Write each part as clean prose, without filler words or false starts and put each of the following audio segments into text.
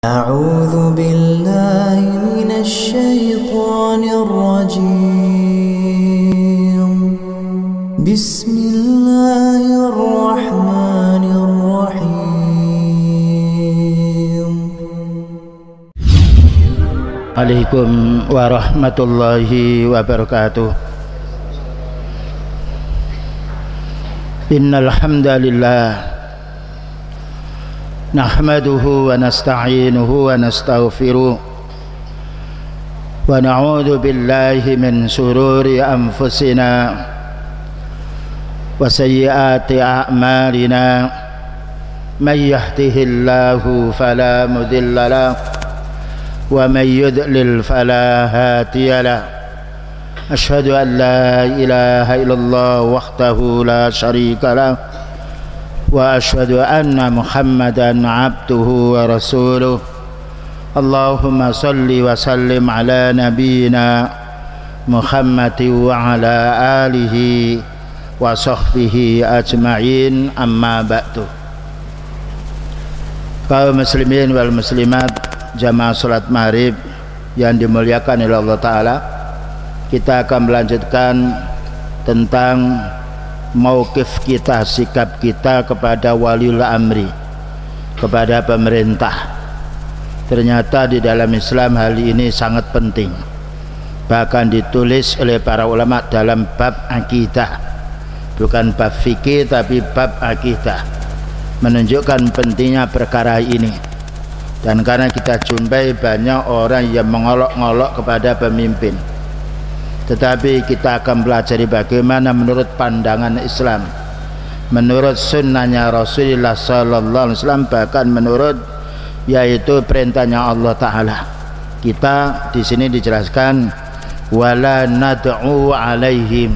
أعوذ بالله من الشيطان الرجيم بسم الله الرحمن الرحيم عليكم ورحمة الله وبركاته. إن الحمد لله نحمده ونستعينه ونستغفره ونعوذ بالله من شرور أنفسنا وسيئات أعمالنا من يهده الله فلا مضل له ومن يضلل فلا هادي له. أشهد أن لا إله إلا الله وحده لا شريك له وأشهد أن محمدا عبده ورسوله. اللهم صل وسلم على نبينا محمد وعلى آله وصحبه أجمعين. أما بعد. Kaum muslimin wal muslimat, jamaah salat maghrib yang dimuliakan oleh Allah Ta'ala, kita akan melanjutkan tentang mauqif kita, sikap kita kepada waliul amri, kepada pemerintah. Ternyata di dalam Islam hal ini sangat penting, bahkan ditulis oleh para ulama dalam bab akidah, bukan bab fikih tapi bab akidah, menunjukkan pentingnya perkara ini. Dan karena kita jumpai banyak orang yang mengolok-ngolok kepada pemimpin, tetapi kita akan belajar bagaimana menurut pandangan Islam, menurut sunnahnya Rasulullah Sallallahu Alaihi Wasallam, bahkan menurut yaitu perintahnya Allah Ta'ala. Kita di sini dijelaskan wala nad'u alaihim,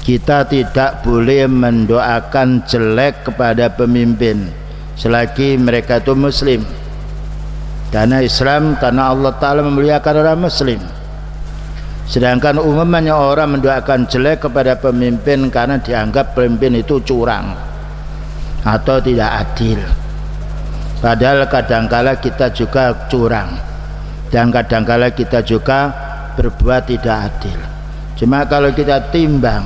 kita tidak boleh mendoakan jelek kepada pemimpin selagi mereka itu muslim. Karena Islam, karena Allah Ta'ala memuliakan orang muslim. Sedangkan umumnya orang mendoakan jelek kepada pemimpin karena dianggap pemimpin itu curang atau tidak adil. Padahal kadangkala kita juga curang dan kadangkala kita juga berbuat tidak adil. Cuma kalau kita timbang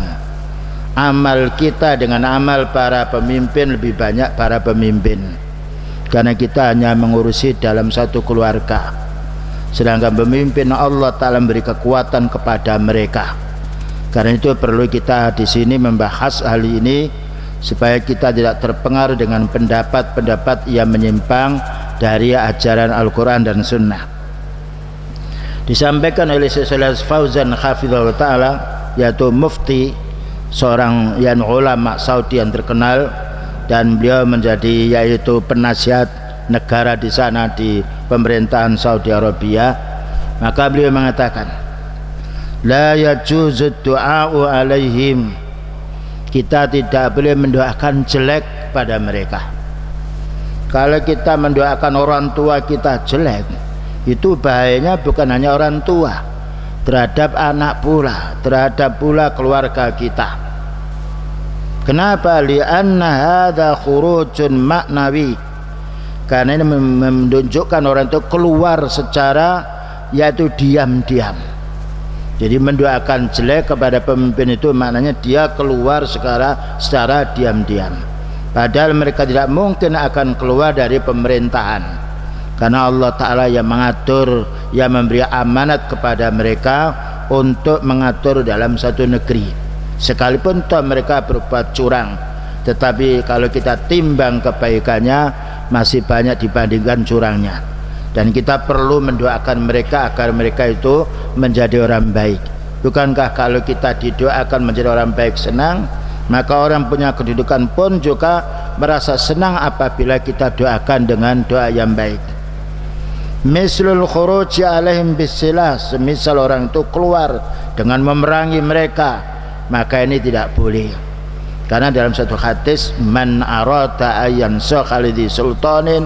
amal kita dengan amal para pemimpin, lebih banyak para pemimpin, karena kita hanya mengurusi dalam satu keluarga. Sedangkan pemimpin Allah Ta'ala memberi kekuatan kepada mereka. Karena itu perlu kita di sini membahas hal ini supaya kita tidak terpengaruh dengan pendapat-pendapat yang menyimpang dari ajaran Al-Quran dan Sunnah. Disampaikan oleh Syekh Fauzan hafizahullah Ta'ala, yaitu mufti, seorang yang ulama Saudi yang terkenal, dan beliau menjadi yaitu penasihat negara di sana di pemerintahan Saudi Arabia. Maka beliau mengatakan la yajuzu du'a'u alaihim, kita tidak boleh mendoakan jelek pada mereka. Kalau kita mendoakan orang tua kita jelek, itu bahayanya bukan hanya orang tua, terhadap anak pula, terhadap pula keluarga kita. Kenapa? Li'anna hadza khurujun maknawi, karena ini menunjukkan orang itu keluar secara yaitu diam-diam. Jadi mendoakan jelek kepada pemimpin itu maknanya dia keluar secara diam-diam, padahal mereka tidak mungkin akan keluar dari pemerintahan, karena Allah Ta'ala yang mengatur, yang memberi amanat kepada mereka untuk mengatur dalam satu negeri. Sekalipun toh mereka berbuat curang, tetapi kalau kita timbang kebaikannya masih banyak dibandingkan curangnya. Dan kita perlu mendoakan mereka agar mereka itu menjadi orang baik. Bukankah kalau kita didoakan menjadi orang baik senang, maka orang punya kedudukan pun juga merasa senang apabila kita doakan dengan doa yang baik. Mislul khuruji alaihim bisilah, semisal orang itu keluar dengan memerangi mereka, maka ini tidak boleh. Karena dalam satu hadis, man arada ayyan sakhalidhi sultanin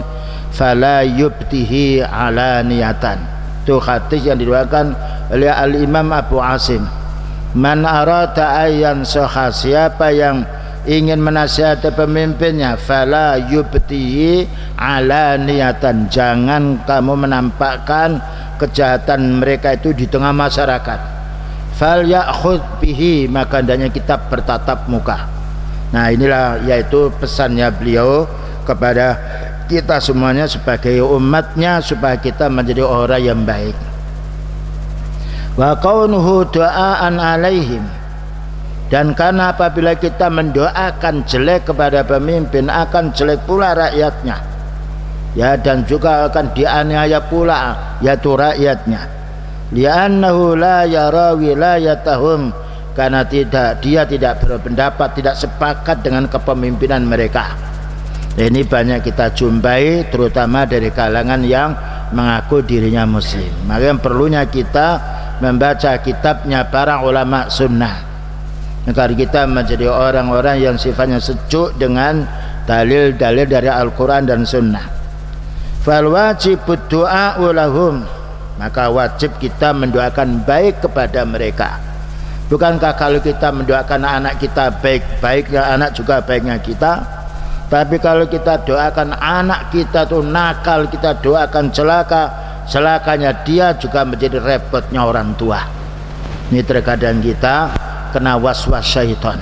fala yubtihi ala niyatan, itu hadis yang diriwayatkan oleh Al-Imam Abu Asim. Man arada ayyan sakha, siapa yang ingin menasihati pemimpinnya, fala yubtihi ala niatan, jangan kamu menampakkan kejahatan mereka itu di tengah masyarakat. Fal ya'khudh bihi, maka hendaknya kita bertatap muka. Nah, inilah yaitu pesannya beliau kepada kita semuanya sebagai umatnya, supaya kita menjadi orang yang baik. Wa kaunuhu du'aan alaihim, dan karena apabila kita mendoakan jelek kepada pemimpin, akan jelek pula rakyatnya, ya, dan juga akan dianiaya pula yaitu rakyatnya. Li'annahu la yara wilayatahum, karena dia tidak berpendapat, tidak sepakat dengan kepemimpinan mereka. Ini banyak kita jumpai, terutama dari kalangan yang mengaku dirinya muslim. Maka perlunya kita membaca kitabnya para ulama sunnah, agar kita menjadi orang-orang yang sifatnya sejuk dengan dalil-dalil dari Al-Quran dan Sunnah. Fal wajibud du'a'u lahum, maka wajib kita mendoakan baik kepada mereka. Bukankah kalau kita mendoakan anak kita baik, baiknya anak juga baiknya kita? Tapi kalau kita doakan anak kita tuh nakal, kita doakan celaka, celakanya dia juga menjadi repotnya orang tua. Ini terkadang kita kena waswas syaitan.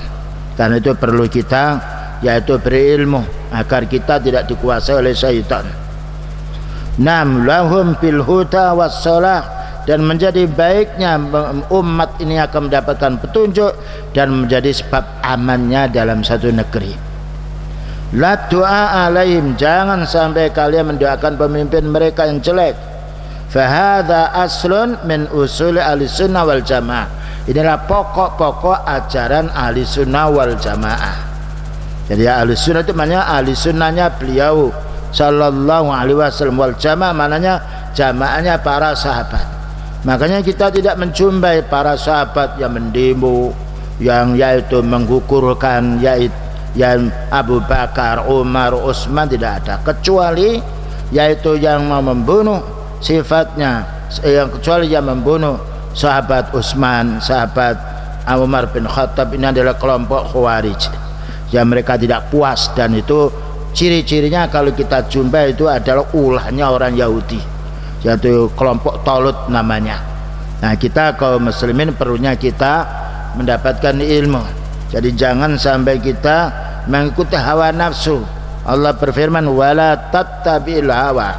Karena itu perlu kita yaitu berilmu agar kita tidak dikuasai oleh syaitan. Nam lahum bil huda wassalah, dan menjadi baiknya umat ini akan mendapatkan petunjuk dan menjadi sebab amannya dalam satu negeri. La du'a alaihim, jangan sampai kalian mendoakan pemimpin mereka yang jelek. Fahadha aslun min usul ahli sunnah wal jamaah, inilah pokok-pokok ajaran ahli sunnah wal jamaah. Jadi ahli sunnah itu maknanya ahli sunnahnya beliau sallallahu alaihi wasallam, wal jamaah maknanya jamaahnya para sahabat. Makanya kita tidak menjumpai para sahabat yang mendemo, yang yaitu menggugurkan yang Abu Bakar, Umar, Utsman, tidak ada, kecuali yaitu yang mau membunuh sifatnya, yang kecuali yang membunuh sahabat Utsman, sahabat Umar bin Khattab, ini adalah kelompok Khawarij yang mereka tidak puas, dan itu ciri-cirinya kalau kita jumpa itu adalah ulahnya orang Yahudi, yaitu kelompok Talut namanya. Nah, kita kaum muslimin perlunya kita mendapatkan ilmu. Jadi jangan sampai kita mengikuti hawa nafsu. Allah berfirman, wala tattabi'il hawa,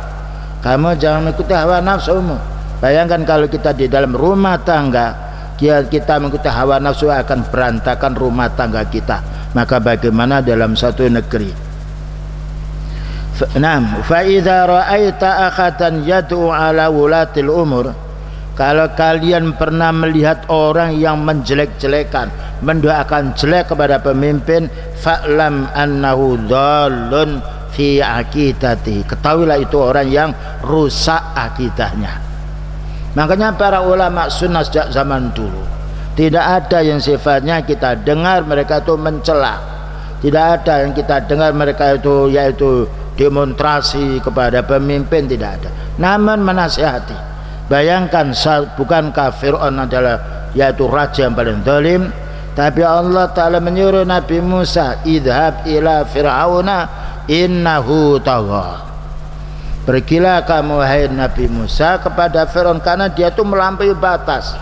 kamu jangan mengikuti hawa nafsumu. Bayangkan kalau kita di dalam rumah tangga, kita mengikuti hawa nafsu, akan berantakan rumah tangga kita. Maka bagaimana dalam satu negeri? Naam, fa idza ra'aita akhadan yad'u ala wulatil umur, kalau kalian pernah melihat orang yang menjelek-jelekan, mendoakan jelek kepada pemimpin, fa'lam annahu dhallun fi aqidati, ketahuilah itu orang yang rusak akidahnya. Makanya para ulama sunnah sejak zaman dulu tidak ada yang sifatnya kita dengar mereka itu mencela, tidak ada yang kita dengar mereka itu yaitu demonstrasi kepada pemimpin, tidak ada, namun menasihati. Bayangkan, bukankah Fir'aun adalah yaitu raja yang paling zalim, tapi Allah Ta'ala menyuruh Nabi Musa, idhab ila fir'auna innahu tagha, pergilah kamu hai Nabi Musa kepada Fir'aun karena dia itu melampaui batas.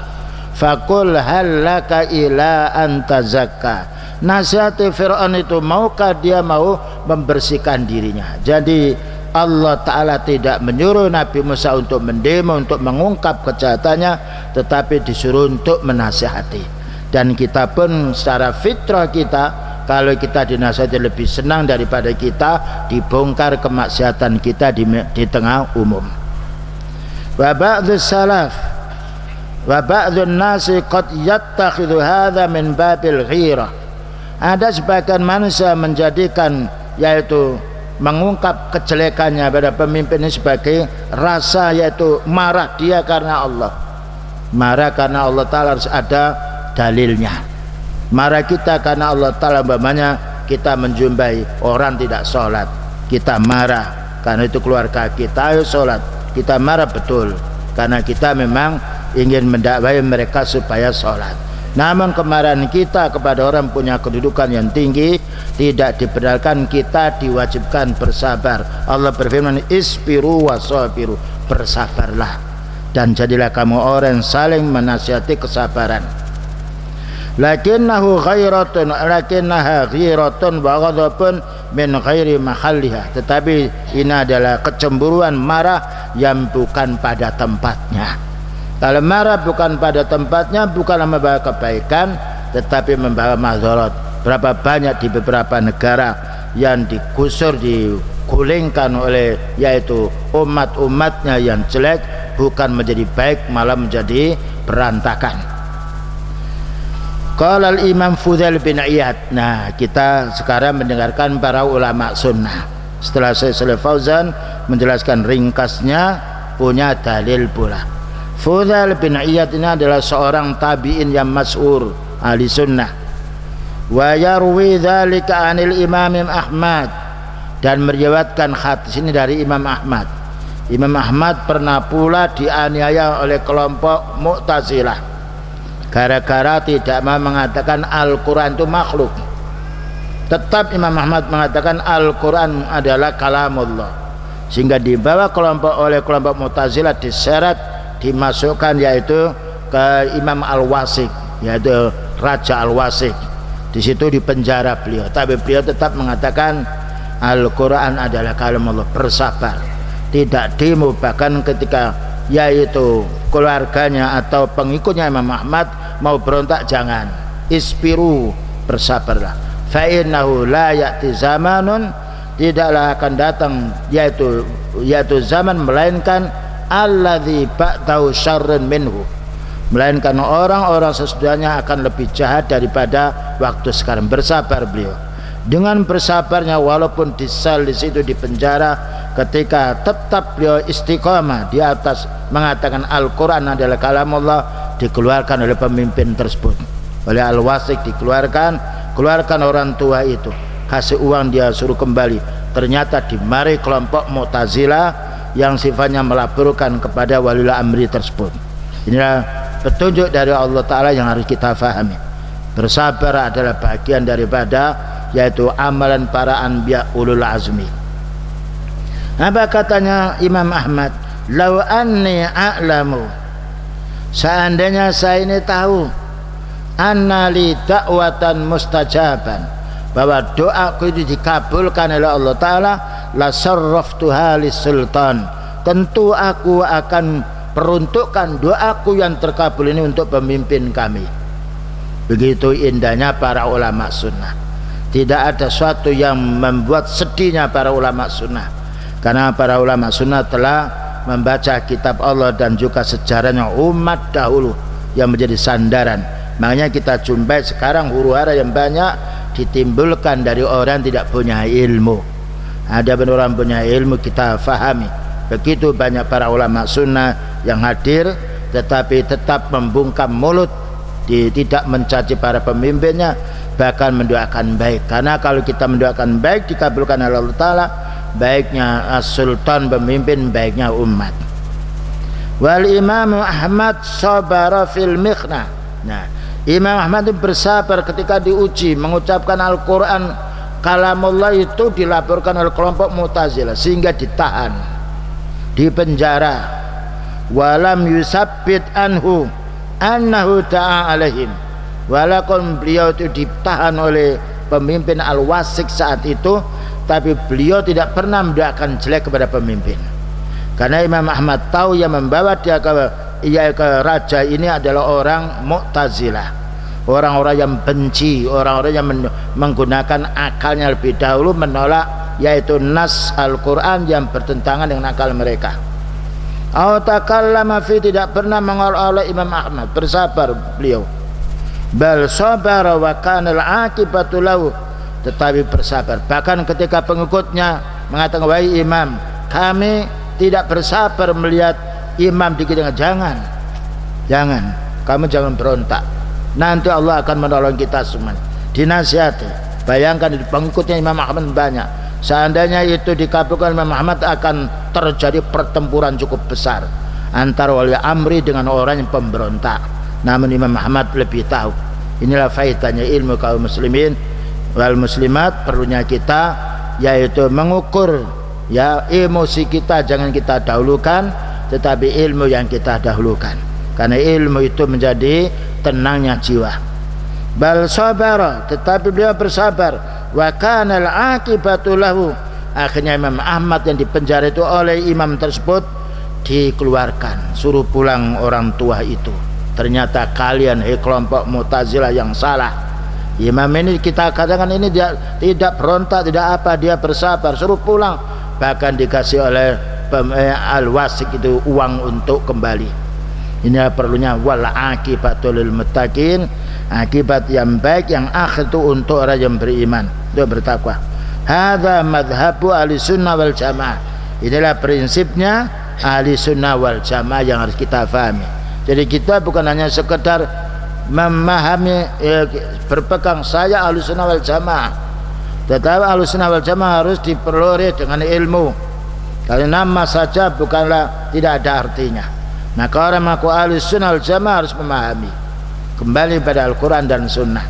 Fakul halaka ila antazakka, nasihati Fir'aun itu, maukah dia mau membersihkan dirinya. Jadi Allah Ta'ala tidak menyuruh Nabi Musa untuk mendemo, untuk mengungkap kejahatannya, tetapi disuruh untuk menasihati. Dan kita pun secara fitrah kita, kalau kita dinasihati lebih senang daripada kita dibongkar kemaksiatan kita di tengah umum. Wa ba'dus salaf wa ba'dun nasi qad yattakhidhu hadha min babil ghirah, ada sebagian manusia menjadikan yaitu mengungkap kejelekannya pada pemimpin ini sebagai rasa, yaitu marah dia karena Allah. Marah karena Allah Ta'ala harus ada dalilnya. Marah kita karena Allah Ta'ala, umpamanya kita menjumpai orang tidak sholat, kita marah karena itu keluarga kita, ayo sholat. Kita marah betul karena kita memang ingin mendakwahi mereka supaya sholat. Namun kemarahan kita kepada orang punya kedudukan yang tinggi tidak dibenarkan, kita diwajibkan bersabar. Allah berfirman, isbiru wasabiru, bersabarlah dan jadilah kamu orang yang saling menasihati kesabaran. Lakinnaha ghiratun wa ghadabun min ghairi mahalliha, tetapi ini adalah kecemburuan, marah yang bukan pada tempatnya. Kalau marah bukan pada tempatnya, bukanlah membawa kebaikan tetapi membawa madharat. Berapa banyak di beberapa negara yang digusur, digulingkan oleh yaitu umat-umatnya yang jelek, bukan menjadi baik malah menjadi berantakan. Qala al-Imam Fudail bin Iyad. Nah, kita sekarang mendengarkan para ulama sunnah. Setelah Syekh Fauzan menjelaskan ringkasnya, punya dalil pula. Fudail bin Iyad ini adalah seorang tabi'in yang masyhur ahli sunnah. Wa yarwi dzalika 'anil Imam Ahmad, dan meriwayatkan hadis ini dari Imam Ahmad. Imam Ahmad pernah pula dianiaya oleh kelompok Mu'tazilah gara-gara tidak mau mengatakan Al-Quran itu makhluk. Tetap Imam Ahmad mengatakan Al-Quran adalah kalamullah, sehingga dibawa oleh kelompok Mu'tazilah, diseret, dimasukkan yaitu ke Imam Al-Wasik, yaitu Raja Al-Wasik. Di situ dipenjara beliau, tapi beliau tetap mengatakan Al-Quran adalah kalamullah, bersabar, tidak demo. Bahkan ketika yaitu keluarganya atau pengikutnya Imam Ahmad mau berontak, jangan, isbiru, bersabarlah, fa innahu la ya'ti zamanun, tidaklah akan datang yaitu zaman, melainkan alladzi ba'dahu syarrun minhu, melainkan orang-orang sesudahnya akan lebih jahat daripada waktu sekarang. Bersabar beliau. Dengan bersabarnya, walaupun di sel, di situ, di penjara, ketika tetap beliau istiqamah di atas mengatakan Al-Quran adalah kalamullah, dikeluarkan oleh pemimpin tersebut, oleh Al-Wasik, keluarkan orang tua itu, kasih uang, dia suruh kembali. Ternyata dimari kelompok Mu'tazilah yang sifatnya melaporkan kepada waliul amri tersebut. Inilah petunjuk dari Allah Ta'ala yang harus kita fahami. Bersabar adalah bagian daripada yaitu amalan para anbiya ulul azmi. Apa katanya Imam Ahmad? Lau anni a'lamu, seandainya saya ini tahu, anna li da'watan mustajaban, bahwa doaku itu dikabulkan oleh Allah Ta'ala, la sarraftuha lis-sultan, tentu aku akan peruntukkan doaku yang terkabul ini untuk pemimpin kami. Begitu indahnya para ulama sunnah. Tidak ada sesuatu yang membuat sedihnya para ulama sunnah, karena para ulama sunnah telah membaca kitab Allah dan juga sejarahnya umat dahulu yang menjadi sandaran. Makanya kita jumpai sekarang huru-hara yang banyak ditimbulkan dari orang tidak punya ilmu. Ada orang punya ilmu, kita fahami. Begitu banyak para ulama sunnah yang hadir tetapi tetap membungkam mulut, tidak mencaci para pemimpinnya, bahkan mendoakan baik. Karena kalau kita mendoakan baik dikabulkan oleh Allah Ta'ala, baiknya sultan pemimpin, baiknya umat. Wal Imam Ahmad sabara fil mikhna. Nah, Imam Ahmad itu bersabar ketika diuji mengucapkan Al-Quran kalamullah, itu dilaporkan oleh kelompok Mu'tazilah sehingga ditahan, dipenjara. Walam yusabbit anhu annahu ta'a alaihim, walaupun beliau itu ditahan oleh pemimpin Al-Wasik saat itu, tapi beliau tidak pernah mendoakan jelek kepada pemimpin. Karena Imam Ahmad tahu yang membawa dia ke raja ini adalah orang Mu'tazilah, orang-orang yang benci, orang-orang yang menggunakan akalnya lebih dahulu, menolak yaitu nas Al-Quran yang bertentangan dengan akal mereka. Takallama fi, tidak pernah mengolok-olok Imam Ahmad, bersabar beliau. Bal sabara wa kana al-aqibatu lahu, tetapi bersabar. Bahkan ketika pengikutnya mengatakan, wahai imam, kami tidak bersabar melihat imam dikit-dikit, jangan, kamu jangan berontak, nanti Allah akan menolong kita semua. Dinasihati. Bayangkan di pengikutnya Imam Ahmad banyak, seandainya itu dikabulkan Imam Ahmad akan terjadi pertempuran cukup besar antara wali amri dengan orang yang pemberontak. Namun Imam Ahmad lebih tahu Inilah faedahnya ilmu kaum muslimin wal muslimat. Perlunya kita yaitu mengukur ya emosi kita, jangan kita dahulukan, tetapi ilmu yang kita dahulukan, karena ilmu itu menjadi tenangnya jiwa. Bal sabara, tetapi beliau bersabar. Wa kana al-aqibatu lahu, akhirnya Imam Ahmad yang dipenjara itu oleh imam tersebut dikeluarkan, suruh pulang orang tua itu. Ternyata kalian kelompok Mu'tazilah yang salah. Imam ini kita katakan ini dia tidak berontak, tidak apa, dia bersabar, suruh pulang, bahkan dikasih oleh al-wasik itu uang untuk kembali. Ini perlunya wal akibatul lil muttaqin, akibat yang baik yang akhir itu untuk orang yang beriman, itu bertakwa. Hadza madhabu ahli sunnah wal jamaah. Inilah prinsipnya ahli sunnah wal jamaah yang harus kita pahami. Jadi kita bukan hanya sekedar memahami berpegang saya ahli sunnah wal jamaah, tetapi ahli sunnah wal jamaah harus diperoleh dengan ilmu. Kalau nama saja bukanlah tidak ada artinya. Maka orang mengaku ahli sunnah wal jamaah harus memahami kembali pada Al-Quran dan Sunnah.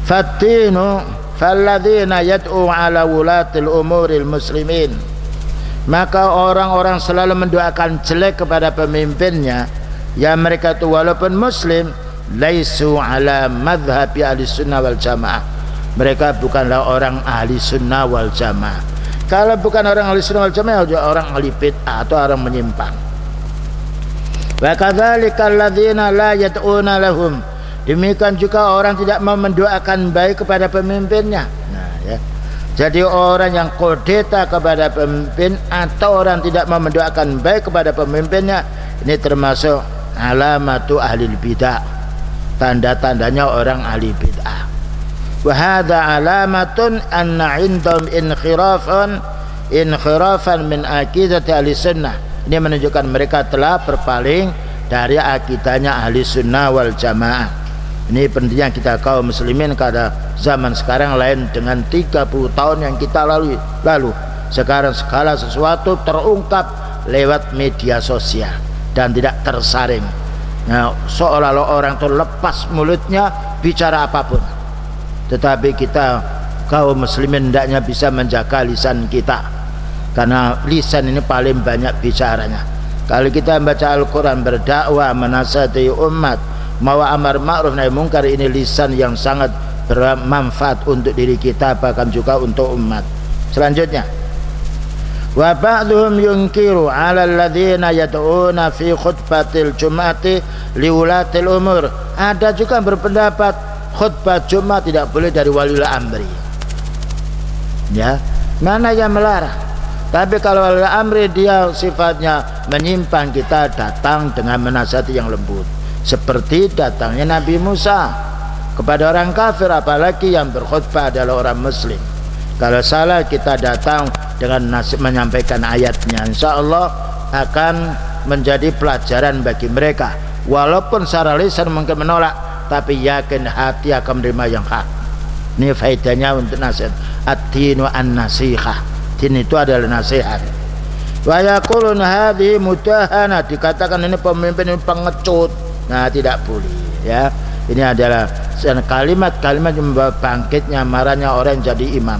Fattinu falladzina yad'u ala wulatil umuril muslimin, maka orang-orang selalu mendoakan jelek kepada pemimpinnya, ya mereka itu walaupun muslim, laisu ala madhabi ahli sunnah wal jamaah, mereka bukanlah orang ahli sunnah wal jamaah. Kalau bukan orang ahli sunnah wal jamaah, orang ahli bid'ah atau orang menyimpang. Wa kadzalika alladzina la yad'una lahum, demikian juga orang tidak mau mendoakan baik kepada pemimpinnya. Nah, ya. Jadi orang yang kudeta kepada pemimpin atau orang tidak mau mendoakan baik kepada pemimpinnya, ini termasuk alamatu ahli bid'ah, tanda-tandanya orang ahli bid'ah. Wa hadza alamatun anna indahum inkhirafan min aqidati ahli sunnah. Ini menunjukkan mereka telah berpaling dari akidahnya ahli sunnah wal jamaah. Ini pentingnya kita kaum muslimin pada zaman sekarang lain dengan 30 tahun yang kita lalui lalu. Sekarang segala sesuatu terungkap lewat media sosial dan tidak tersaring. Nah, seolah-olah orang itu lepas mulutnya bicara apapun. Tetapi kita kaum muslimin hendaknya bisa menjaga lisan kita, karena lisan ini paling banyak bicaranya. Kalau kita membaca Al-Quran, berdakwah, menasihati umat, mau amar ma'ruf nahi mungkar, ini lisan yang sangat bermanfaat untuk diri kita, bahkan juga untuk umat. Selanjutnya, wa ba'duhum yunkiru 'ala alladziina yad'una fi khutbatil jum'ati liulatil umur. Ada juga berpendapat khutbah Jumat tidak boleh dari waliul amri. Ya, mana yang melarang? Tapi kalau waliul amri dia sifatnya menyimpang, kita datang dengan menasihati yang lembut, seperti datangnya Nabi Musa kepada orang kafir, apalagi yang berkhutbah adalah orang muslim. Kalau salah kita datang dengan menyampaikan ayatnya, insya Allah akan menjadi pelajaran bagi mereka. Walaupun secara lisan mungkin menolak, tapi yakin hati akan menerima yang hak. Ini faedahnya untuk nasihat. Ad-dinu an-nasihah, din itu adalah nasihat. Wa yaqulun hadhihi mudahana, dikatakan ini pemimpin ini pengecut. Nah, tidak boleh ya. Ini adalah kalimat-kalimat yang membawa bangkitnya marahnya orang yang jadi imam.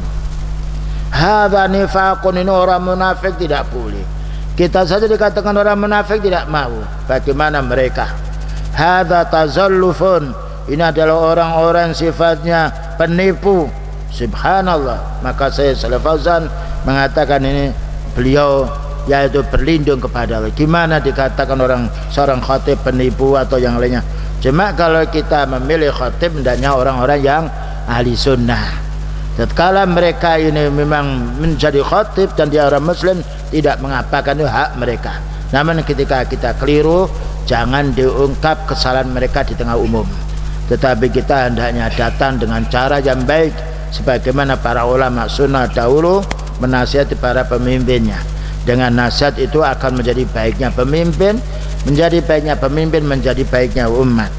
Hadza nifaqun, ini orang munafik, tidak boleh. Kita saja dikatakan orang munafik tidak mau, bagaimana mereka? Hadza tazallufun, ini adalah orang-orang sifatnya penipu. Subhanallah. Maka saya Shalih Fauzan mengatakan ini beliau yaitu berlindung kepada Allah. Gimana dikatakan seorang khatib penipu atau yang lainnya? Cuma kalau kita memilih khatib hendaknya orang-orang yang ahli sunnah. Tatkala mereka ini memang menjadi khatib dan dia orang muslim, tidak mengapakan, itu hak mereka. Namun ketika kita keliru, jangan diungkap kesalahan mereka di tengah umum, tetapi kita hendaknya datang dengan cara yang baik, sebagaimana para ulama sunnah dahulu menasihati para pemimpinnya. Dengan nasihat itu akan menjadi baiknya pemimpin, menjadi baiknya pemimpin, menjadi baiknya umat.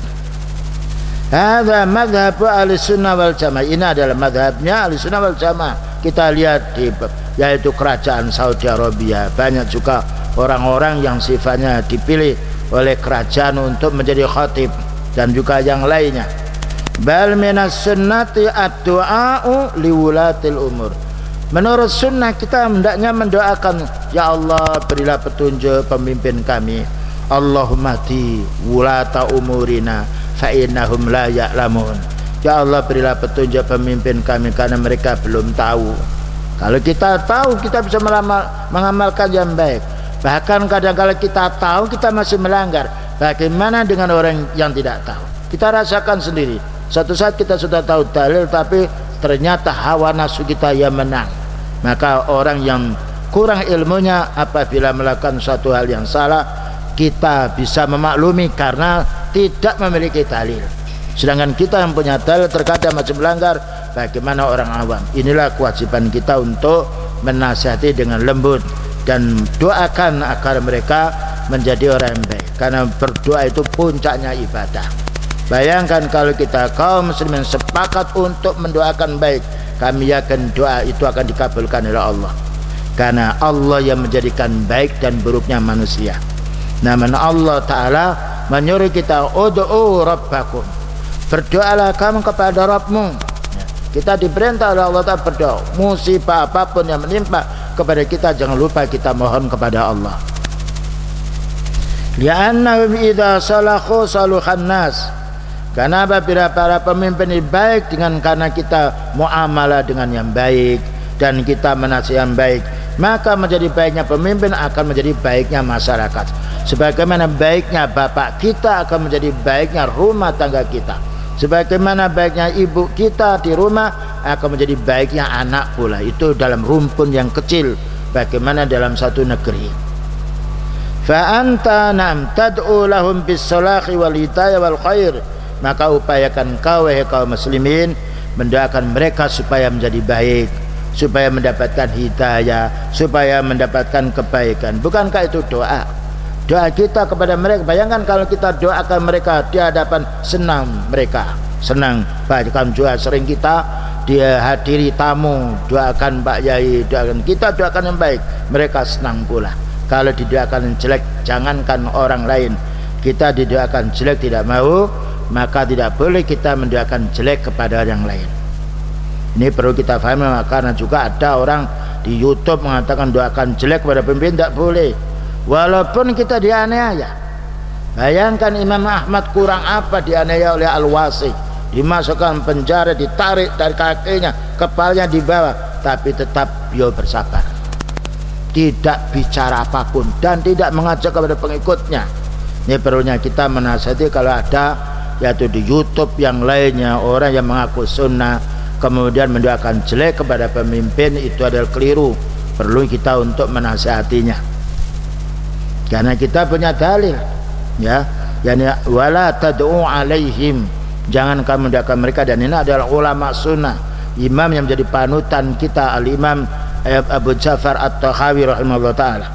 Hadza madhabu ahli sunnah wal jamaah. Ini adalah madhabnya ahli sunnah wal jamaah. Kita lihat yaitu kerajaan Saudi Arabia, banyak juga orang-orang yang sifatnya dipilih oleh kerajaan untuk menjadi khatib dan juga yang lainnya. Bal minas sunnati ad-du'a'u liwulatil umur. Menurut sunnah kita hendaknya mendoakan, ya Allah berilah petunjuk pemimpin kami. Allahumma hdi wulata umurina fa innahum la ya'lamun. Ya Allah berilah petunjuk pemimpin kami karena mereka belum tahu. Kalau kita tahu kita bisa mengamalkan yang baik. Bahkan kadang-kadang kita tahu kita masih melanggar. Bagaimana dengan orang yang tidak tahu? Kita rasakan sendiri. Suatu saat kita sudah tahu dalil tapi ternyata hawa nafsu kita yang menang. Maka orang yang kurang ilmunya apabila melakukan suatu hal yang salah, kita bisa memaklumi karena tidak memiliki dalil. Sedangkan kita yang punya dalil terkadang masih melanggar. Bagaimana orang awam? Inilah kewajiban kita untuk menasihati dengan lembut dan doakan agar mereka menjadi orang yang baik. Karena berdoa itu puncaknya ibadah. Bayangkan kalau kita kaum muslimin sepakat untuk mendoakan baik, kami yakin doa itu akan dikabulkan oleh Allah. Karena Allah yang menjadikan baik dan buruknya manusia. Namun Allah Ta'ala menyuruh kita ud'u rabbakum, berdoalah kamu kepada Rabbmu. Kita diperintah oleh Allah Ta'ala berdoa. Musibah apapun yang menimpa kepada kita, jangan lupa kita mohon kepada Allah. Li'annahum idza salahu saluhan nas. Karena apabila para pemimpin ini baik karena kita muamalah dengan yang baik dan kita menasihati yang baik, maka menjadi baiknya pemimpin akan menjadi baiknya masyarakat. Sebagaimana baiknya bapak kita akan menjadi baiknya rumah tangga kita. Sebagaimana baiknya ibu kita di rumah akan menjadi baiknya anak pula. Itu dalam rumpun yang kecil. Bagaimana dalam satu negeri. Fa anta nam tad'u lahum bis salahi wal hidayah wal khair. Maka upayakan kau wahai kaum muslimin mendoakan mereka supaya menjadi baik, supaya mendapatkan hidayah, supaya mendapatkan kebaikan. Bukankah itu doa? Doa kita kepada mereka. Bayangkan kalau kita doakan mereka di hadapan, senang mereka, senang. Bahkan juga sering kita dia hadiri tamu, doakan Pak Yai, doakan kita, doakan yang baik, mereka senang pula. Kalau didoakan yang jelek, jangankan orang lain, kita didoakan jelek tidak mau, maka tidak boleh kita mendoakan jelek kepada yang lain. Ini perlu kita pahami. Karena juga ada orang di YouTube mengatakan doakan jelek kepada pemimpin, tidak boleh walaupun kita dianiaya. Bayangkan Imam Ahmad kurang apa dianiaya oleh Al-Wasi, dimasukkan penjara, ditarik dari kakinya, kepalanya dibawa, tapi tetap beliau bersabar, tidak bicara apapun dan tidak mengajak kepada pengikutnya. Ini perlunya kita menasihati. Kalau ada yaitu di YouTube yang lainnya orang yang mengaku sunnah kemudian mendoakan jelek kepada pemimpin, itu adalah keliru. Perlu kita untuk menasihatinya karena kita punya dalil, ya. Yani wala tad'u alaihim, jangan kamu mendoakan mereka. Dan ini adalah ulama sunnah, imam yang menjadi panutan kita, Al-Imam Abu Ja'far At-Tahawi rahimahullah ta'ala.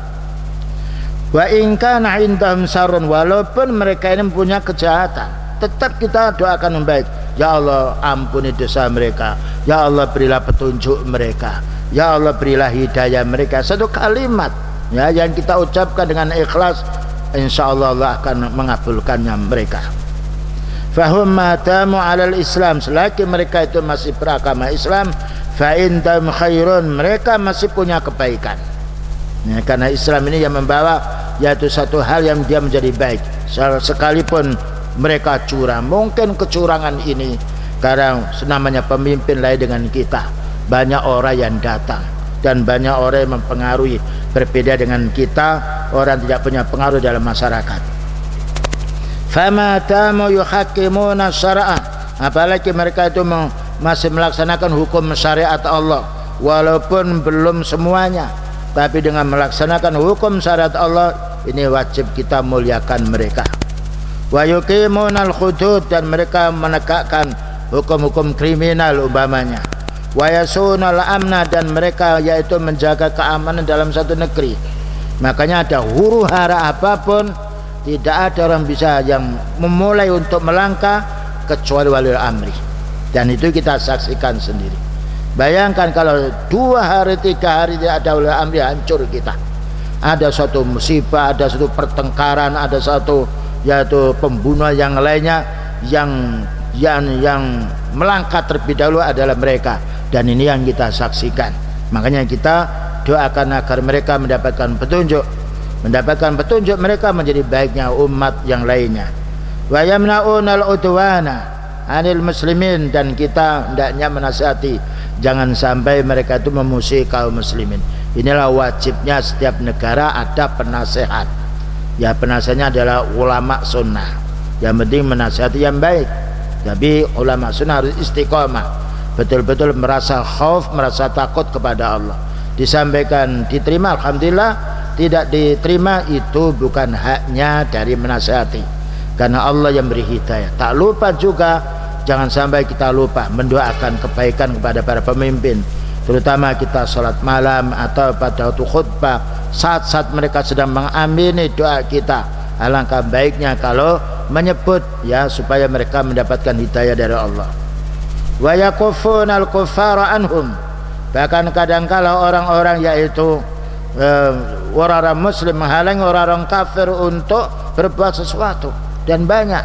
Wa in kana indahum sarun, walaupun mereka ini punya kejahatan, tetap kita doakan yang baik. Ya Allah ampuni dosa mereka, ya Allah berilah petunjuk mereka, ya Allah berilah hidayah mereka. Satu kalimat ya yang kita ucapkan dengan ikhlas, insyaallah Allah akan mengabulkannya mereka. Fahum madamu alal Islam, selagi mereka itu masih beragama Islam, fa indam khairun, mereka masih punya kebaikan ya, karena Islam ini yang membawa yaitu satu hal yang dia menjadi baik. Sekalipun mereka curang, mungkin kecurangan ini karena namanya pemimpin lain dengan kita, banyak orang yang datang dan banyak orang yang mempengaruhi. Berbeda dengan kita, orang tidak punya pengaruh dalam masyarakat. Fama tamu yuhakimuna syara'ah, apalagi mereka itu masih melaksanakan hukum syariat Allah, walaupun belum semuanya, tapi dengan melaksanakan hukum syariat Allah ini wajib kita muliakan mereka. Wa yuqimunal hudud, dan mereka menegakkan hukum-hukum kriminal umpamanya. Wa yasunal amna, dan mereka yaitu menjaga keamanan dalam satu negeri. Makanya ada huru hara apapun, tidak ada orang bisa yang memulai untuk melangkah kecuali wali amri, dan itu kita saksikan sendiri. Bayangkan kalau 2 hari 3 hari tidak ada wali amri, hancur kita. Ada suatu musibah, ada suatu pertengkaran, ada suatu yaitu pembunuhan yang lainnya yang yang melangkah terlebih dahulu adalah mereka, dan ini yang kita saksikan. Makanya kita doakan agar mereka mendapatkan petunjuk mereka menjadi baiknya umat yang lainnya. Wa yamna'unal udwana 'anil muslimin, dan kita hendaknya menasihati jangan sampai mereka itu memusuhi kaum muslimin. Inilah wajibnya setiap negara ada penasehat. Ya, penasehatnya adalah ulama sunnah. Yang penting menasihati yang baik. Tapi ulama sunnah harus istiqomah, betul-betul merasa khauf, merasa takut kepada Allah. Disampaikan diterima, alhamdulillah. Tidak diterima, itu bukan haknya dari menasihati, karena Allah yang beri hidayah. Tak lupa juga, jangan sampai kita lupa mendoakan kebaikan kepada para pemimpin, terutama kita sholat malam atau pada waktu khutbah, saat-saat mereka sedang mengamini doa kita. Alangkah baiknya kalau menyebut, ya, supaya mereka mendapatkan hidayah dari Allah. Wa yakufunal kuffara anhum, bahkan kadangkala orang-orang yaitu orang-orang muslim menghalangi orang-orang kafir untuk berbuat sesuatu, dan banyak,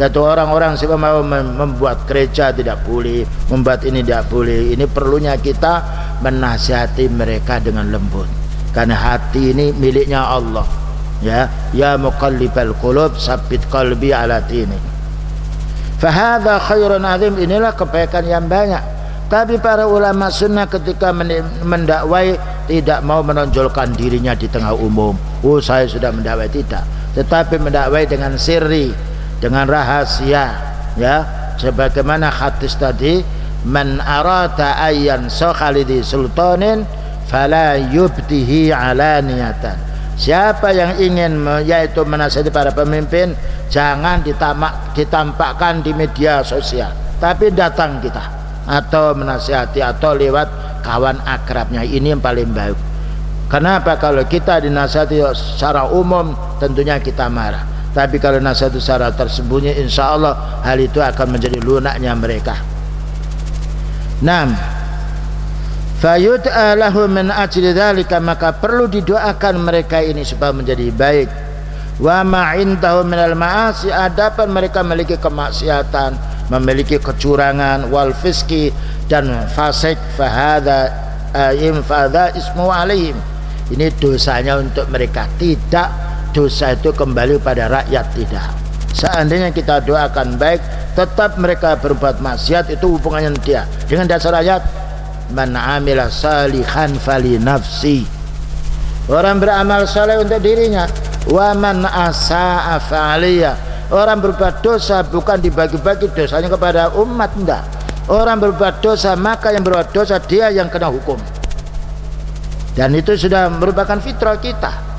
yaitu orang-orang yang mau membuat gereja tidak boleh, membuat ini tidak boleh. Ini perlunya kita menasihati mereka dengan lembut, karena hati ini miliknya Allah. Ya muqallibal qulub sabbit qalbi ala dinik. Fahadha khairun azim, inilah kebaikan yang banyak. Tapi para ulama sunnah ketika mendakwai tidak mau menonjolkan dirinya di tengah umum. Oh, saya sudah mendakwai, tidak. Tetapi mendakwai dengan sirri, dengan rahasia, ya. Sebagaimana hadis tadi, man arada ayyan sakhalidi sultanin fala yubtihi alaniyatan. Siapa yang ingin yaitu menasihati para pemimpin, jangan ditampakkan di media sosial, tapi datang kita atau menasihati atau lewat kawan akrabnya. Ini yang paling baik. Kenapa? Kalau kita dinasihati secara umum tentunya kita marah, tapi kalau nasihat secara tersembunyi, insya Allah hal itu akan menjadi lunaknya mereka. 6. Fayud'a lahu min ajli dzalika, maka perlu didoakan mereka ini supaya menjadi baik. Wa ma indahu minal ma'asi, adapun mereka memiliki kemaksiatan, memiliki kecurangan, wal fiski, dan fasik, fahadha ismu alaihim, ini dosanya untuk mereka. Tidak dosa itu kembali pada rakyat, tidak. Seandainya kita doakan baik, tetap mereka berbuat maksiat, itu hubungannya dia dengan dasar ayat man amila salihan fali nafsi, orang beramal saleh untuk dirinya, wa man asa'a fa'aliyah, orang berbuat dosa bukan dibagi-bagi dosanya kepada umat, enggak. Orang berbuat dosa, maka yang berbuat dosa dia yang kena hukum, dan itu sudah merupakan fitrah kita.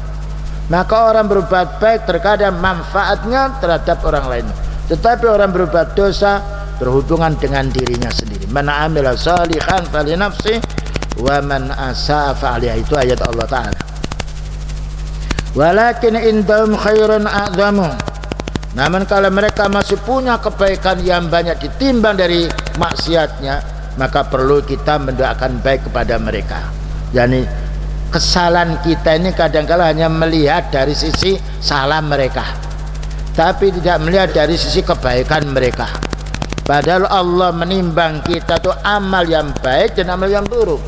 Maka orang berbuat baik terkadang manfaatnya terhadap orang lain, tetapi orang berbuat dosa berhubungan dengan dirinya sendiri. Man amila salihan fali nafsi wa man asa'a fa'aliyah, itu ayat Allah Ta'ala. Walakin indahum khairun a'zamu, namun kalau mereka masih punya kebaikan yang banyak ditimbang dari maksiatnya, maka perlu kita mendoakan baik kepada mereka. Yani kesalahan kita ini kadang-kala hanya melihat dari sisi salah mereka, tapi tidak melihat dari sisi kebaikan mereka. Padahal Allah menimbang kita tuh amal yang baik dan amal yang buruk.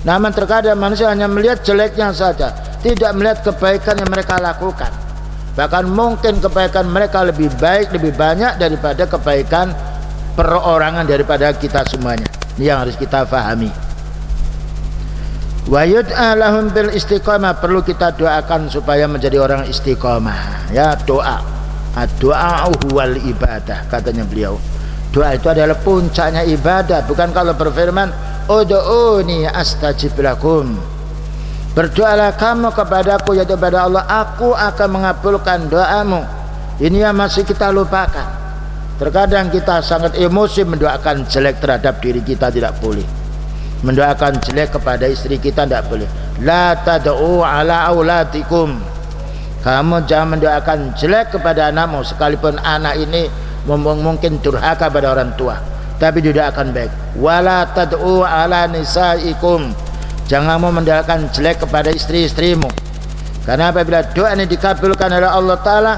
Namun terkadang manusia hanya melihat jeleknya saja, tidak melihat kebaikan yang mereka lakukan. Bahkan mungkin kebaikan mereka lebih baik, lebih banyak daripada kebaikan perorangan daripada kita semuanya. Ini yang harus kita fahami. Wa yud'a lahum bil istiqamah, perlu kita doakan supaya menjadi orang istiqamah. Ya, doa. Doa huwal ibadah, katanya beliau. Doa itu adalah puncaknya ibadah. Bukan kalau berfirman ud'uni astajib lakum, berdoalah kamu kepadaku, yaitu kepada Allah, aku akan mengabulkan doamu. Ini yang masih kita lupakan. Terkadang kita sangat emosi mendoakan jelek terhadap diri kita, tidak boleh. Mendoakan jelek kepada istri kita tidak boleh. La tad'u ala auladikum, kamu jangan mendoakan jelek kepada anakmu, sekalipun anak ini mungkin durhaka pada orang tua, tapi didoakan baik. Wala tad'u ala nisaikum, jangan mau mendoakan jelek kepada istri-istrimu, karena apabila doa ini dikabulkan oleh Allah Ta'ala,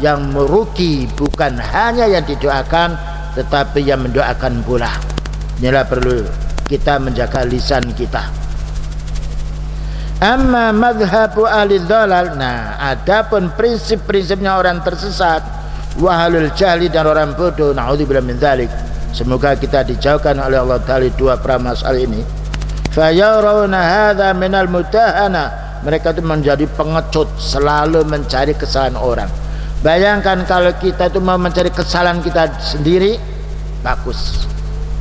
yang merugi bukan hanya yang didoakan, tetapi yang mendoakan pula. Inilah perlu kita menjaga lisan kita. Amma madhabu ahli dhalal, nah adapun prinsip-prinsipnya orang tersesat, wahalul jahli dan orang bodoh, na'udzubillah min dzalik, semoga kita dijauhkan oleh Allah Ta'ala dua permasalahan ini. Fayarawna hadza minal mudahana, mereka itu menjadi pengecut, selalu mencari kesalahan orang. Bayangkan kalau kita itu mau mencari kesalahan kita sendiri, bagus,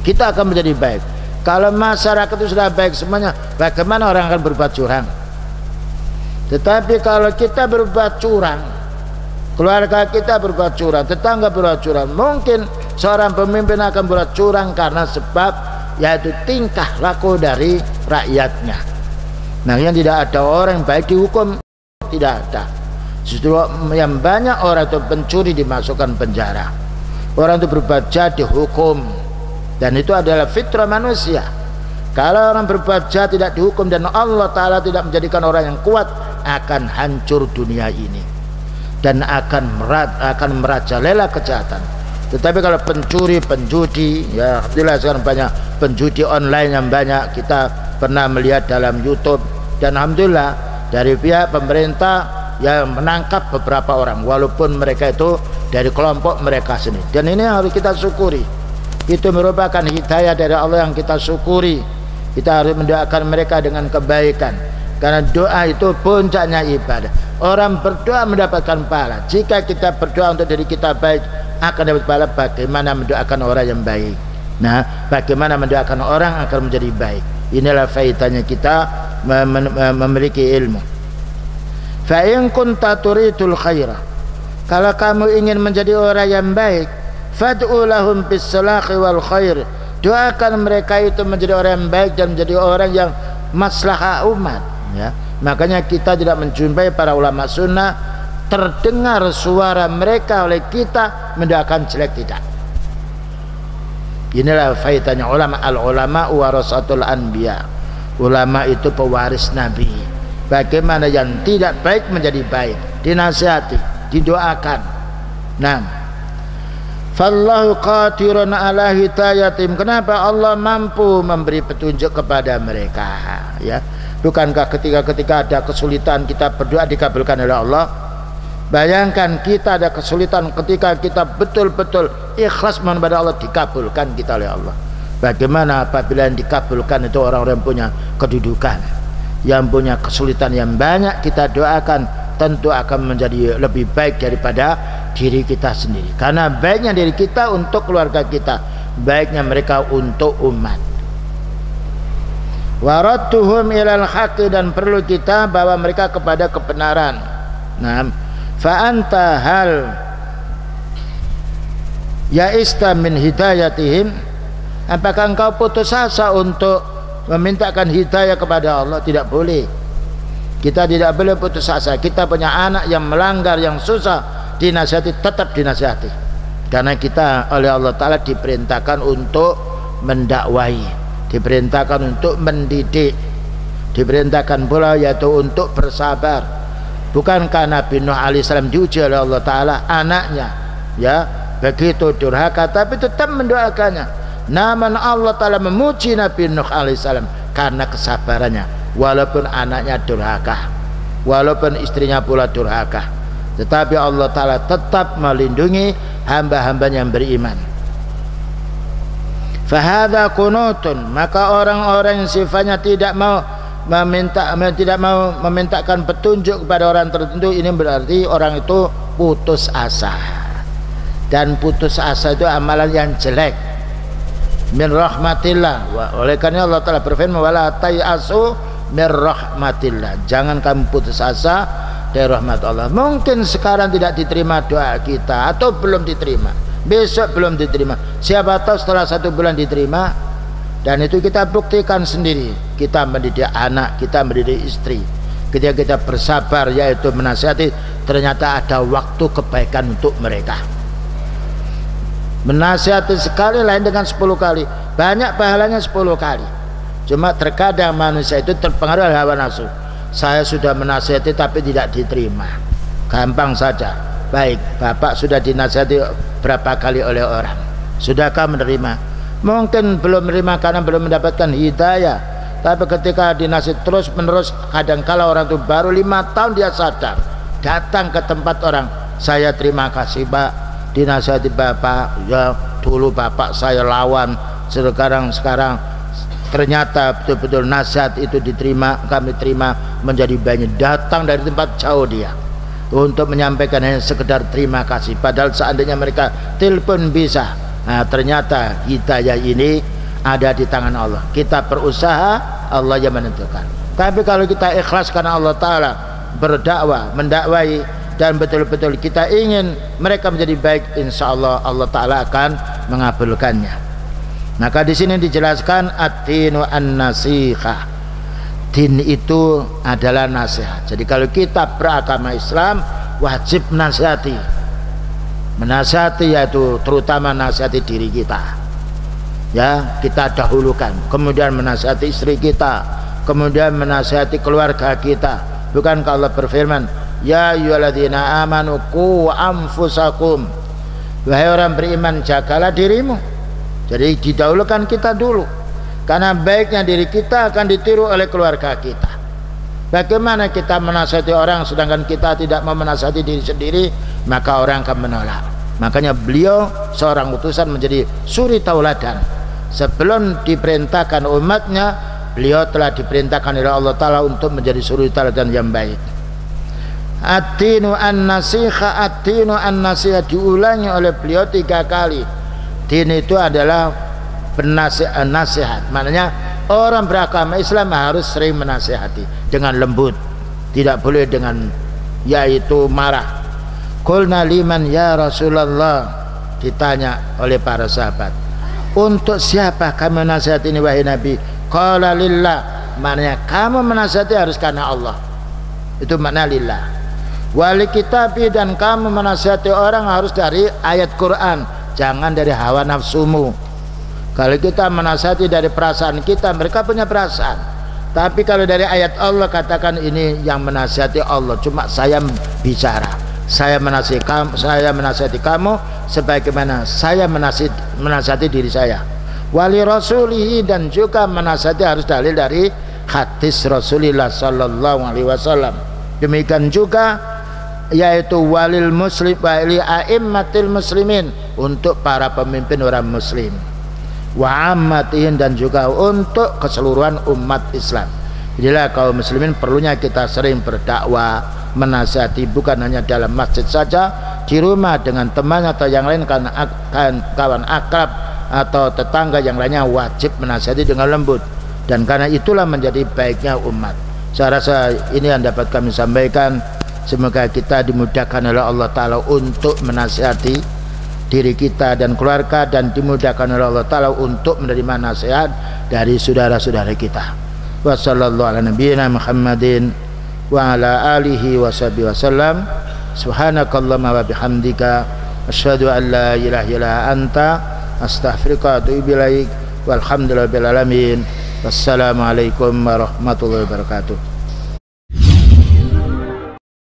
kita akan menjadi baik. Kalau masyarakat itu sudah baik semuanya, bagaimana orang akan berbuat curang? Tetapi kalau kita berbuat curang, keluarga kita berbuat curang, tetangga berbuat curang, mungkin seorang pemimpin akan berbuat curang karena sebab yaitu tingkah laku dari rakyatnya. Nah, yang tidak ada orang yang baik dihukum, tidak ada. Justru yang banyak orang itu pencuri dimasukkan penjara, orang itu berbuat jahat dihukum. Dan itu adalah fitrah manusia. Kalau orang berbuat jahat tidak dihukum dan Allah Ta'ala tidak menjadikan orang yang kuat, akan hancur dunia ini dan akan merajalela kejahatan. Tetapi kalau pencuri, penjudi, ya alhamdulillah sekarang banyak penjudi online yang banyak kita pernah melihat dalam YouTube, dan alhamdulillah dari pihak pemerintah yang menangkap beberapa orang walaupun mereka itu dari kelompok mereka sendiri, dan ini harus kita syukuri. Itu merupakan hidayah dari Allah yang kita syukuri. Kita harus mendoakan mereka dengan kebaikan, karena doa itu puncaknya ibadah. Orang berdoa mendapatkan pahala. Jika kita berdoa untuk diri kita baik, akan dapat pahala. Bagaimana mendoakan orang yang baik? Nah, bagaimana mendoakan orang akan menjadi baik? Inilah faedahnya kita memiliki ilmu. Fa in kunta turidul khaira, kalau kamu ingin menjadi orang yang baik, fad'u lahum bis salahi wal khair, doakan mereka itu menjadi orang yang baik dan menjadi orang yang maslahah umat, ya. Makanya kita tidak menjumpai para ulama sunnah terdengar suara mereka oleh kita mendoakan jelek, tidak. Inilah faedahnya ulama. Al ulama warasatul anbiya, ulama itu pewaris nabi. Bagaimana yang tidak baik menjadi baik, dinasihati, didoakan. Nah, fallahu qadirun ala hidayatim, kenapa Allah mampu memberi petunjuk kepada mereka, ya. Bukankah ketika ada kesulitan kita berdoa dikabulkan oleh Allah? Bayangkan kita ada kesulitan, ketika kita betul-betul ikhlas mohon kepada Allah, dikabulkan kita oleh Allah. Bagaimana apabila yang dikabulkan itu orang-orang yang punya kedudukan, yang punya kesulitan yang banyak, kita doakan tentu akan menjadi lebih baik daripada diri kita sendiri. Karena baiknya diri kita untuk keluarga kita, baiknya mereka untuk umat. Waradtuhum ilal haqqi, dan perlu kita bawa mereka kepada kebenaran. Nah, fa anta hal ya'ista min hidayatihim, apakah engkau putus asa untuk memintakan hidayah kepada Allah? Tidak boleh. Kita tidak boleh putus asa. Kita punya anak yang melanggar, yang susah, dinasihati, tetap dinasihati, karena kita oleh Allah Ta'ala diperintahkan untuk mendakwai, diperintahkan untuk mendidik, diperintahkan pula yaitu untuk bersabar. Bukankah Nabi Nuh alaihissalam diuji oleh Allah Ta'ala, anaknya ya begitu durhaka tapi tetap mendoakannya. Namun Allah Ta'ala memuji Nabi Nuh alaihissalam karena kesabarannya, walaupun anaknya durhaka, walaupun istrinya pula durhaka, tetapi Allah Ta'ala tetap melindungi hamba-hambanya yang beriman. Fahadha kunutun, maka orang-orang yang sifatnya tidak mau memintakan petunjuk kepada orang tertentu, ini berarti orang itu putus asa, dan putus asa itu amalan yang jelek. Min rahmatillah, oleh karena Allah Ta'ala berfirman wala tayasu min rahmatillah, jangan kamu putus asa dari rahmat Allah. Mungkin sekarang tidak diterima doa kita, atau belum diterima, besok belum diterima, siapa tahu setelah 1 bulan diterima. Dan itu kita buktikan sendiri. Kita mendidik anak, kita mendidik istri, ketika kita bersabar yaitu menasihati, ternyata ada waktu kebaikan untuk mereka. Menasihati sekali lain dengan 10 kali, banyak pahalanya 10 kali. Cuma terkadang manusia itu terpengaruh oleh hawa nafsu. Saya sudah menasihati tapi tidak diterima, gampang saja. Baik, bapak sudah dinasihati berapa kali oleh orang, Sudahkah menerima? Mungkin belum menerima karena belum mendapatkan hidayah. Tapi ketika dinasihati terus menerus, kadangkala orang itu baru 5 tahun dia sadar, datang ke tempat orang, saya terima kasih Pak, dinasihati Bapak, ya dulu Bapak saya lawan, sekarang ternyata betul-betul nasihat itu diterima, kami terima, menjadi banyak. Datang dari tempat jauh dia untuk menyampaikan hanya sekedar terima kasih, padahal seandainya mereka telepon bisa. Nah, ternyata hidayah ini ada di tangan Allah. Kita berusaha, Allah yang menentukan. Tapi kalau kita ikhlas karena Allah Ta'ala, berdakwah, mendakwai, dan betul-betul kita ingin mereka menjadi baik, insya Allah Allah Ta'ala akan mengabulkannya. Maka di sini dijelaskan ad-dinu an-nasihah. Din itu adalah nasihat. Jadi kalau kita beragama Islam, wajib menasihati. Menasihati yaitu terutama nasihati diri kita. Ya, kita dahulukan, kemudian menasihati istri kita, kemudian menasihati keluarga kita. Bukankah Allah berfirman, ya ayyuhalladzina amanu qu anfusakum, wahai orang beriman, jagalah dirimu. Jadi didahulukan kita dulu, karena baiknya diri kita akan ditiru oleh keluarga kita. Bagaimana kita menasihati orang sedangkan kita tidak mau menasihati diri sendiri, maka orang akan menolak. Makanya beliau seorang utusan menjadi suri tauladan. Sebelum diperintahkan umatnya, beliau telah diperintahkan oleh Allah Ta'ala untuk menjadi suri tauladan yang baik. Ad-dinu an-nasihah, ad-dinu an-nasihah, diulangi oleh beliau 3 kali. Din itu adalah nasihat. Maknanya orang beragama Islam harus sering menasihati dengan lembut, tidak boleh dengan yaitu marah. Qulna liman ya Rasulullah, ditanya oleh para sahabat, untuk siapa kamu menasihati ini wahai Nabi? Qala lillah, maknanya kamu menasihati harus karena Allah, itu makna lillah. Wali kitabi, dan kamu menasihati orang harus dari ayat Quran, jangan dari hawa nafsumu. Kalau kita menasihati dari perasaan kita, mereka punya perasaan. Tapi kalau dari ayat Allah, katakan ini yang menasihati Allah, cuma saya bicara, saya menasihati kamu sebagaimana saya menasihati diri saya. Wali rasulihi, dan juga menasihati harus dalil dari hadis Rasulullah sallallahu alaihi wasallam. Demikian juga yaitu walil muslim, wali a'immatil muslimin, untuk para pemimpin orang muslim, wa ammatihin, dan juga untuk keseluruhan umat Islam. Inilah kaum muslimin perlunya kita sering berdakwah, menasihati, bukan hanya dalam masjid saja, di rumah dengan teman atau yang lain, karena kawan akrab atau tetangga yang lainnya, wajib menasihati dengan lembut. Dan karena itulah menjadi baiknya umat. Saya rasa ini yang dapat kami sampaikan. Semoga kita dimudahkan oleh Allah Ta'ala untuk menasihati diri kita dan keluarga, dan dimudahkan oleh Allah Ta'ala untuk menerima nasihat dari saudara-saudara kita. Wa sallallahu ala nabiyyina Muhammadin wa ala alihi wa sahbihi wasallam. Subhanakallahumma wa bihamdika asyhadu an la ilaha illa anta astaghfiruka wa atubu ilaik. Walhamdulillahil alamin. Wassalamualaikum warahmatullahi wabarakatuh.